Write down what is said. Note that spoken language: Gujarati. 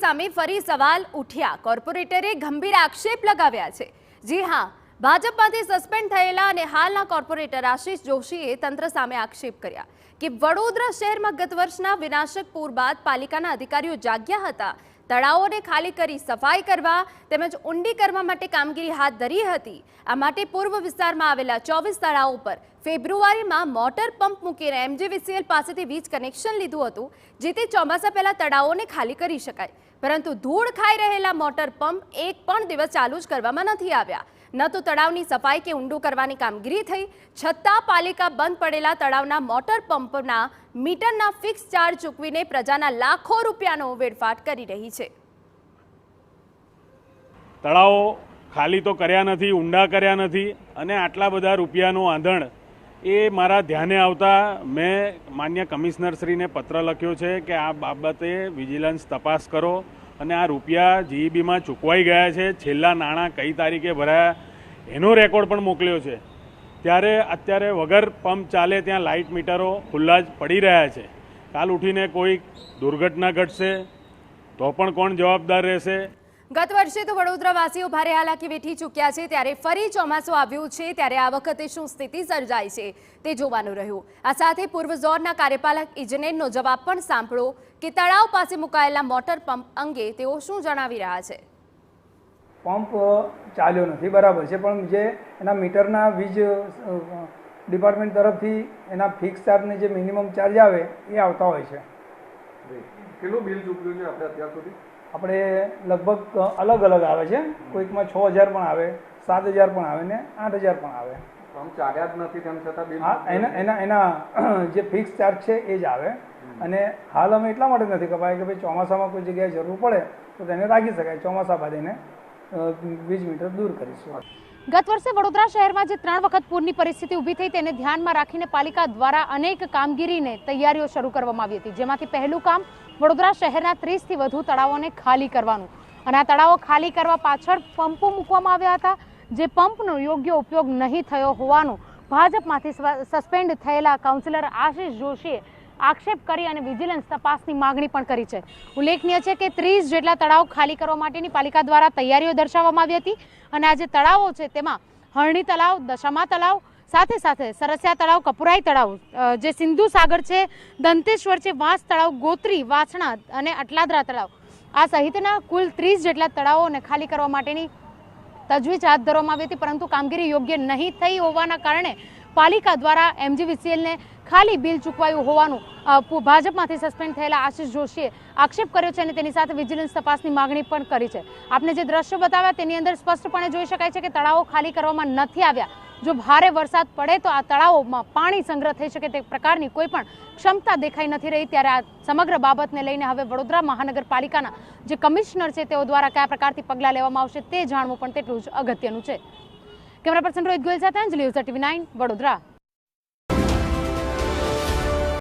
સામે ફરી સવાલ ઉઠ્યા। કોર્પોરેટરે ગંભીર આક્ષેપ લગાવ્યા છે। જી હા, ભાજપમાંથી સસ્પેન્ડ થયેલા અને હાલના કોર્પોરેટર આશિષ જોશીએ તંત્ર સામે આક્ષેપ કર્યા કે વડોદરા શહેરમાં ગત વર્ષના વિનાશક પૂર બાદ પાલિકાના અધિકારીઓ જાગ્યા હતા, તળાવોને ખાલી કરી સફાઈ કરવા તેમજ ઊંડી કરવા માટે કામગીરી હાથ ધરી હતી। આ માટે પૂર્વ વિસ્તારમાં આવેલા 24 તળાવો પર ફેબ્રુઆરીમાં મોટર પંપ મૂકીને એમજીવીસીએલ પાસેથી વીજ કનેક્શન લીધું હતું, જેથી ચોમાસા પહેલા તળાવોને ખાલી કરી શકાય, પરંતુ ધૂળ ખાઈ રહેલા મોટર પંપ એક પણ દિવસ ચાલુ જ કરવામાં નથી આવ્યા। ન તો તળાવની સફાઈ કે ઊંડું કરવાની કામગીરી થઈ, છતાં પાલિકા બંધ પડેલા તળાવના મોટર પંપના મીટરના ફિક્સ ચાર્જ ચૂકવીને પ્રજાના લાખો રૂપિયાનો વેડફાટ કરી રહી છે। તળાવો ખાલી તો કર્યા નથી, ઊંડા કર્યા નથી અને આટલા બધા રૂપિયાનું આંધણ એ મારા ધ્યાને આવતા મેં માન્ય કમિશનરશ્રીને પત્ર લખ્યો છે કે આ બાબતે વિજિલન્સ તપાસ કરો અને આ રૂપિયા જીઈબીમાં ચૂકવાઈ ગયા છે, છેલ્લા નાણાં કઈ તારીખે ભરાયા એનો રેકોર્ડ પણ મોકલ્યો છે। ત્યારે અત્યારે વગર પંપ ચાલે ત્યાં લાઇટ મીટરો ખુલ્લા જ પડી રહ્યા છે। કાલ ઉઠીને કોઈ દુર્ઘટના ઘટશે તો પણ કોણ જવાબદાર રહેશે? ગત વર્ષે તો વડોદરાવાસીઓ ભારે હાલાકી વેઠી ચૂક્યા છે, ત્યારે ફરી ચોમાસું આવ્યું છે, ત્યારે આ વખતે શું સ્થિતિ સર્જાય છે તે જોવાનું રહ્યું। આ સાથે પૂર્વ ઝોનના કાર્યપાલક ઇજનેરનો જવાબ પણ સાંભળો કે તળાવ પાસે મુકાયેલા મોટર પંપ અંગે તેઓ શું જણાવી રહ્યા છે। પંપ ચાલ્યો નથી બરાબર છે, પણ જે એના મીટરના વીજ ડિપાર્ટમેન્ટ તરફથી એના ફિક્સ ચાર્જને જે મિનિમમ ચાર્જ આવે એ આવતા હોય છે। કેટલું બિલ ચૂક્યું છે આપણે અત્યાર સુધી? આપણે લગભગ અલગ અલગ આવે છે, કોઈકમાં 6000 પણ આવે, 7000 પણ આવે ને 8000 પણ આવે। પંપ ચાલ્યા જ નથી તેમ છતાં બિલ? હા, એના જે ફિક્સ ચાર્જ છે એ જ આવે। અને હાલ અમે એટલા માટે નથી કપાય કે ભાઈ ચોમાસામાં કોઈ જગ્યાએ જરૂર પડે તો તેને રાખી શકાય, ચોમાસા બાદ એને વીજ મીટર દૂર કરીશું। ગત વર્ષે વડોદરા શહેરમાં જે 3 વખત પૂરની પરિસ્થિતિ ઊભી થઈ તેને ધ્યાનમાં રાખીને પાલિકા દ્વારા અનેક કામગીરીને તૈયારીઓ શરૂ કરવામાં આવી હતી, જેમાંથી પહેલું કામ વડોદરા શહેરના 30થી વધુ તળાવોને ખાલી કરવાનું, અને આ તળાવો ખાલી કરવા પાછળ પંપો મૂકવામાં આવ્યા હતા, જે પંપનો યોગ્ય ઉપયોગ નહીં થયો હોવાનું ભાજપમાંથી સસ્પેન્ડ થયેલા કાઉન્સિલર આશિષ જોશીએ આક્ષેપ કરી અને વિજિલન્સ તપાસની માગણી પણ કરી છે। ઉલ્લેખનીય છે કે 30 જેટલા તળાવ ખાલી કરવા માટેની પાલિકા દ્વારા તૈયારીઓ દર્શાવવામાં આવી હતી, અને આ જે તળાવો છે તેમાં હરણી તળાવ, દશામા તળાવ, સાથે સાથે સરસિયા તળાવ, કપુરાઈ તળાવ, જે સિંધુ સાગર છે, દંતેશ્વર છે, વાંસ તળાવ, ગોત્રી, વાછણા અને અટલાદરા તળાવ, આ સહિતના કુલ 30 જેટલા તળાવોને ખાલી કરવા માટેની તજવીજ હાથ ધરવામાં આવી હતી, પરંતુ કામગીરી યોગ્ય નહીં થઈ હોવાના કારણે પાલિકા દ્વારા એમજીવીસીએલને ખાલી બિલ ચૂકવાયું હોવાનું ભાજપમાંથી સસ્પેન્ડ થયેલા આશિષ જોશીએ આક્ષેપ કર્યો છે અને તેની સાથે વિજિલન્સ તપાસની માગણી પણ કરી છે। આપને જે દ્રશ્યો બતાવ્યા તેની અંદર સ્પષ્ટપણે જોઈ શકાય છે કે તળાવો ખાલી કરવામાં નથી આવ્યા। જો ભારે વરસાદ પડે તો આ તળાવોમાં પાણી સંગ્રહ થઈ શકે તે પ્રકારની કોઈ પણ ક્ષમતા દેખાઈ નથી રહી, ત્યારે આ સમગ્ર બાબતને લઈને હવે વડોદરા મહાનગરપાલિકાના જે કમિશનર છે તેઓ દ્વારા કયા પ્રકારથી પગલાં લેવામાં આવશે તે જાણવું પણ તેટલું જ અગત્યનું છે। કેમેરા પર્સન રોહિત ગોયલ સાથે અંજલિ, TV9 વડોદરા।